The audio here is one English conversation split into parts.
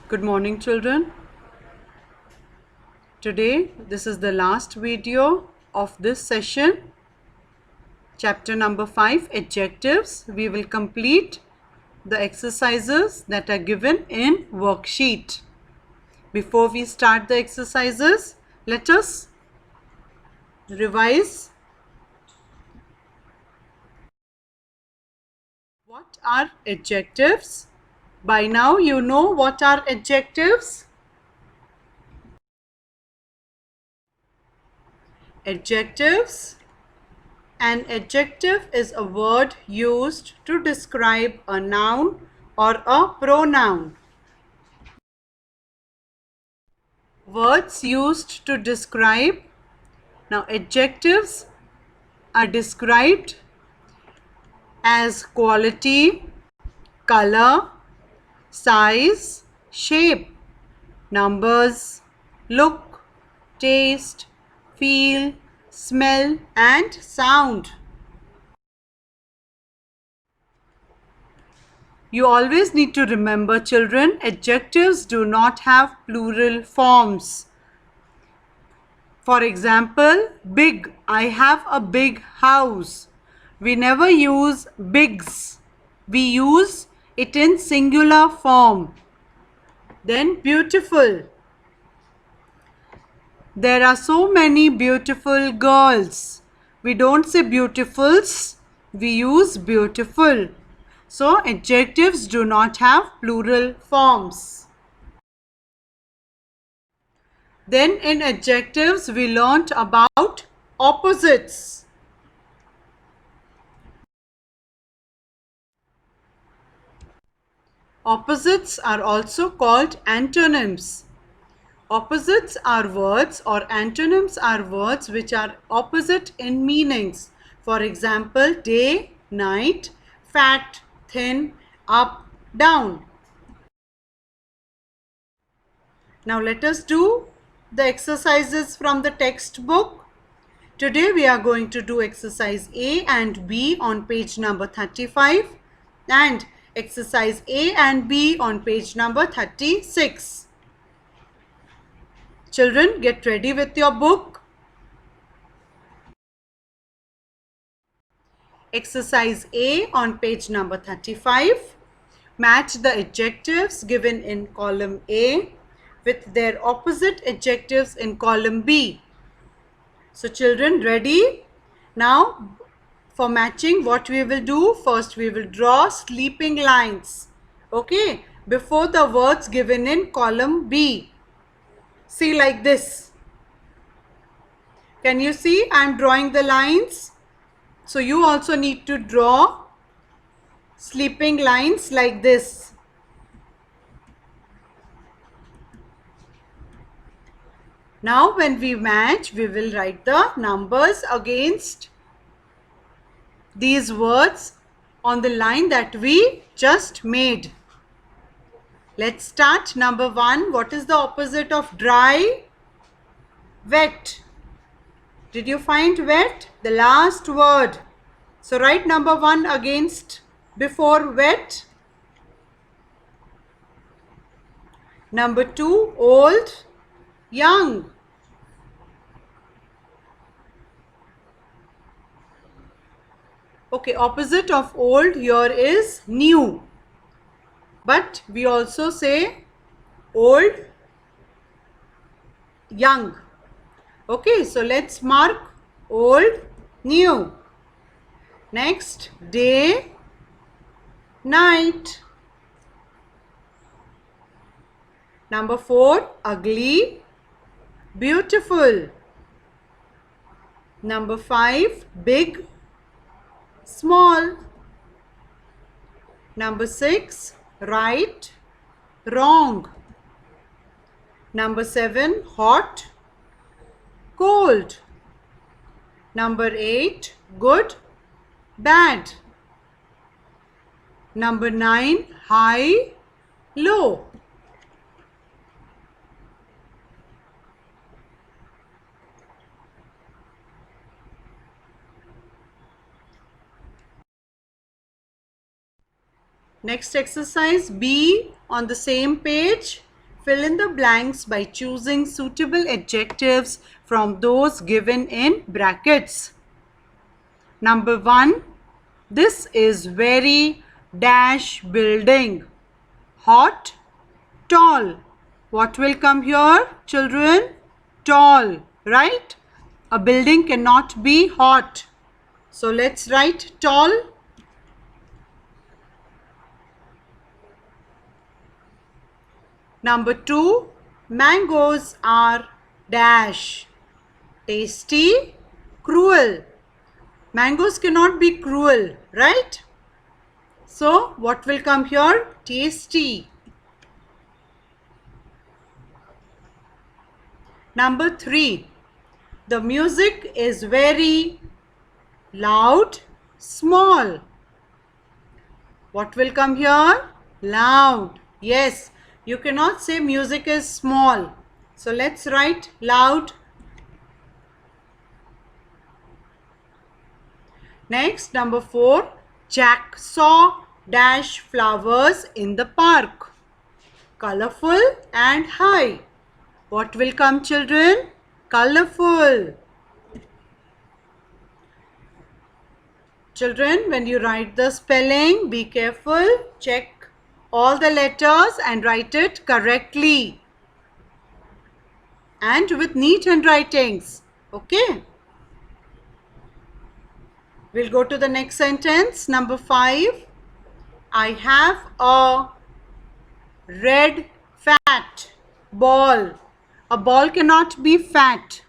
Good morning, children. Today, this is the last video of this session. Chapter number 5, Adjectives. We will complete the exercises that are given in worksheet. Before we start the exercises, let us revise. What are adjectives? By now, you know what are adjectives. Adjectives. An adjective is a word used to describe a noun or a pronoun. Words used to describe. Now, adjectives are described as quality, color, size, shape, numbers, look, taste, feel, smell, and sound. You always need to remember, children, adjectives do not have plural forms. For example, big. I have a big house. We never use bigs. We use it in singular form. Then beautiful. There are so many beautiful girls. We don't say beautifuls. We use beautiful. So adjectives do not have plural forms. Then in adjectives we learnt about opposites. Opposites are also called antonyms. Opposites are words or antonyms are words which are opposite in meanings. For example, day, night, fat, thin, up, down. Now let us do the exercises from the textbook. Today we are going to do exercise A and B on page number 35 and exercise A and B on page number 36. Children, get ready with your book. Exercise A on page number 35. Match the adjectives given in column A with their opposite adjectives in column B. So children, ready? Now for matching, what we will do, first we will draw sleeping lines, okay, before the words given in column B. See, like this. Can you see? I am drawing the lines. So you also need to draw sleeping lines like this. Now when we match, we will write the numbers against these words on the line that we just made. Let's start. Number 1. What is the opposite of dry? Wet. Did you find wet? The last word. So write number 1 against before wet. Number 2. Old, young. Okay, opposite of old here is new. But we also say old, young. Okay, so let's mark old, new. Next, day, night. Number 4, ugly, beautiful. Number 5, big, small. Number 6, right, wrong. Number 7, hot, cold. Number 8, good, bad. Number 9, high, low. Next exercise B on the same page. fill in the blanks by choosing suitable adjectives from those given in brackets. Number 1. This is very dash building. Hot, tall. What will come here, children? Tall, right? A building cannot be hot. So let's write tall. Number 2. Mangoes are dash. Tasty, cruel. Mangoes cannot be cruel, right? So what will come here? Tasty. Number 3. The music is very loud, small. What will come here? Loud. Yes, you cannot say music is small. So let's write loud. Next, number 4. Jack saw dash flowers in the park. Colorful and high. What will come, children? Colorful. Children, when you write the spelling, be careful. Check all the letters and write it correctly. And with neat handwritings. Okay. We'll go to the next sentence. Number 5. I have a red fat ball. A ball cannot be fat,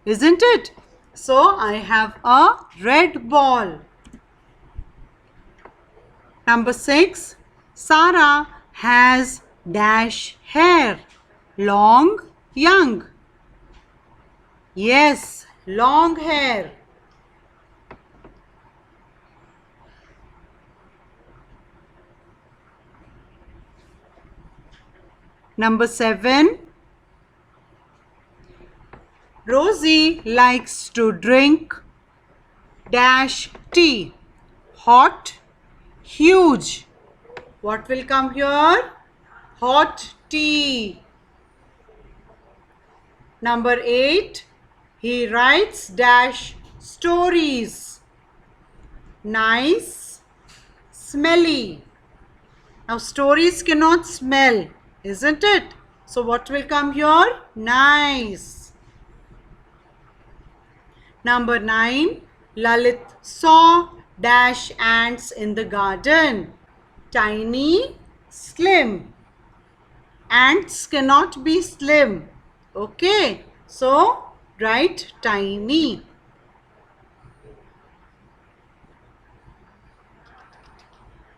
isn't it? So I have a red ball. Number 6. Sarah has dash hair. Long, young. Yes, long hair. Number 7. Rosie likes to drink dash tea. Hot, huge. What will come here? Hot tea. Number 8. He writes dash stories. Nice, smelly. Now stories cannot smell, isn't it? So what will come here? Nice. Number 9. Lalit saw dash ants in the garden. Tiny, slim. Ants cannot be slim. Okay. So write tiny.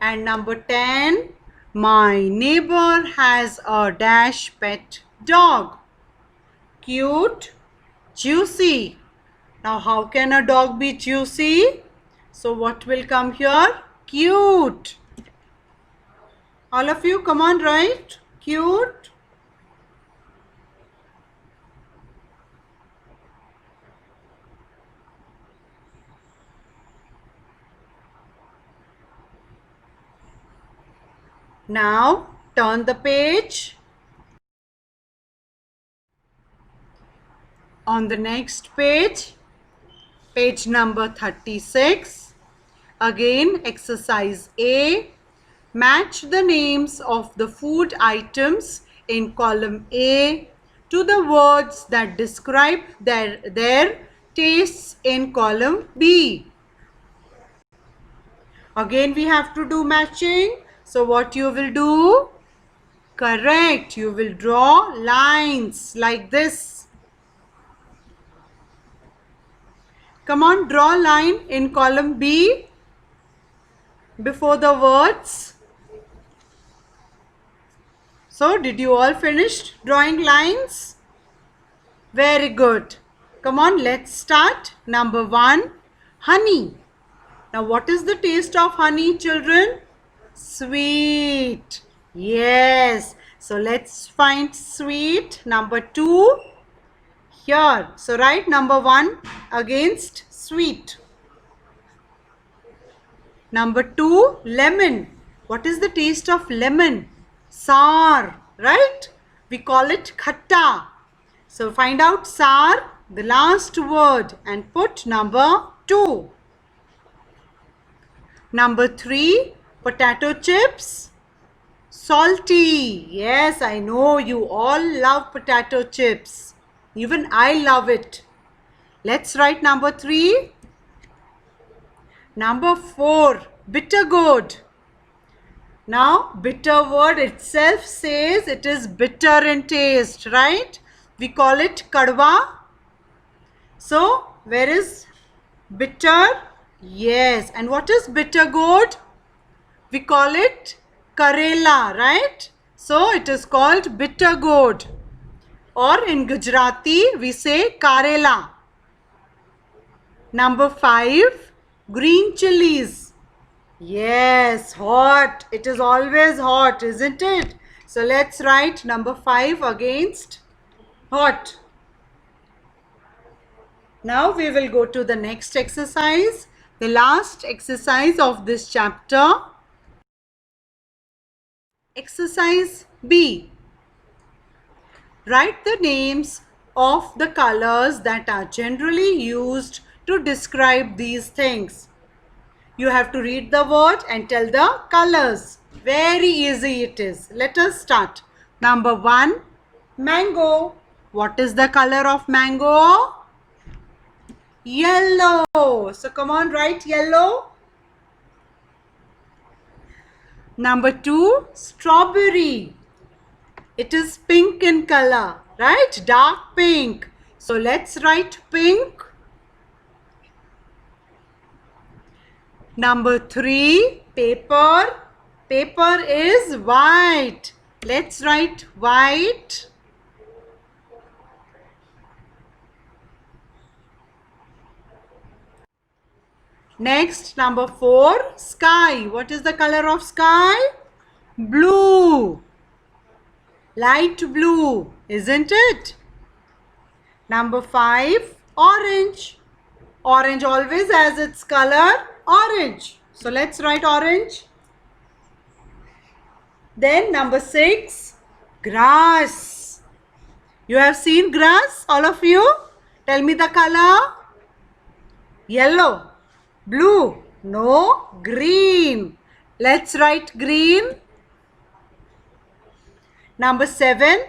And number 10. My neighbor has a dash pet dog. Cute, juicy. Now how can a dog be juicy? So what will come here? Cute. All of you, come on, write. Cute. Now turn the page. On the next page, page number 36. Again, exercise A. Match the names of the food items in column A to the words that describe their tastes in column B. Again, we have to do matching. So what you will do? Correct. You will draw lines like this. Come on, draw a line in column B before the words. So, did you all finish drawing lines? Very good. Come on, let's start. Number 1, honey. Now, what is the taste of honey, children? Sweet. Yes. So, let's find sweet. Number 2, here. So, write number 1 against sweet. Number 2, lemon. What is the taste of lemon? Sour, right? we call it khatta. So find out sar, the last word, and put number 2. Number 3, potato chips. Salty. Yes, I know you all love potato chips. Even I love it. Let's write number 3. Number 4, bitter gourd. Now, bitter word itself says it is bitter in taste, right? We call it kadwa. So, where is bitter? Yes. And what is bitter gourd? We call it karela, right? So, it is called bitter gourd. Or in Gujarati, we say karela. Number 5, green chilies. Yes, hot. It is always hot, isn't it? So let's write number 5 against hot. Now we will go to the next exercise, the last exercise of this chapter. Exercise B. Write the names of the colors that are generally used to describe these things. You have to read the word and tell the colors. Very easy it is. Let us start. Number 1, mango. What is the color of mango? Yellow. So come on, write yellow. Number 2, strawberry. It is pink in color, right? Dark pink. So let's write pink. Number 3, paper. Paper is white. Let's write white. Next, number 4, sky. What is the color of sky? Blue. Light blue, isn't it? Number 5, orange. Orange always has its color orange. So let's write orange. Then number 6, grass. You have seen grass, all of you? Tell me the color. Yellow. Blue. No. Green. Let's write green. Number 7,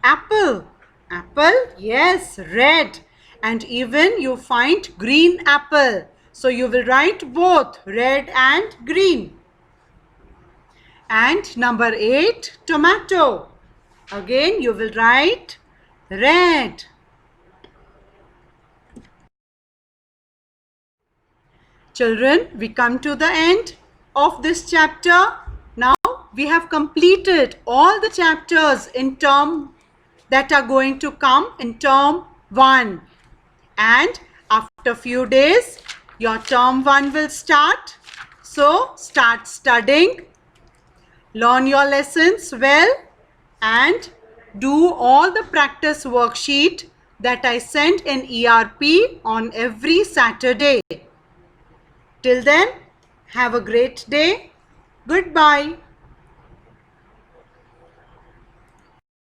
apple. Apple, yes, red. And even you find green apple. So you will write both red and green. And number 8, tomato. Again you will write red. Children, we come to the end of this chapter. Now we have completed all the chapters in term that are going to come in term 1. And after few days, your term 1 will start. So start studying, learn your lessons well, and do all the practice worksheet that I send in ERP on every Saturday. Till then, have a great day. Goodbye.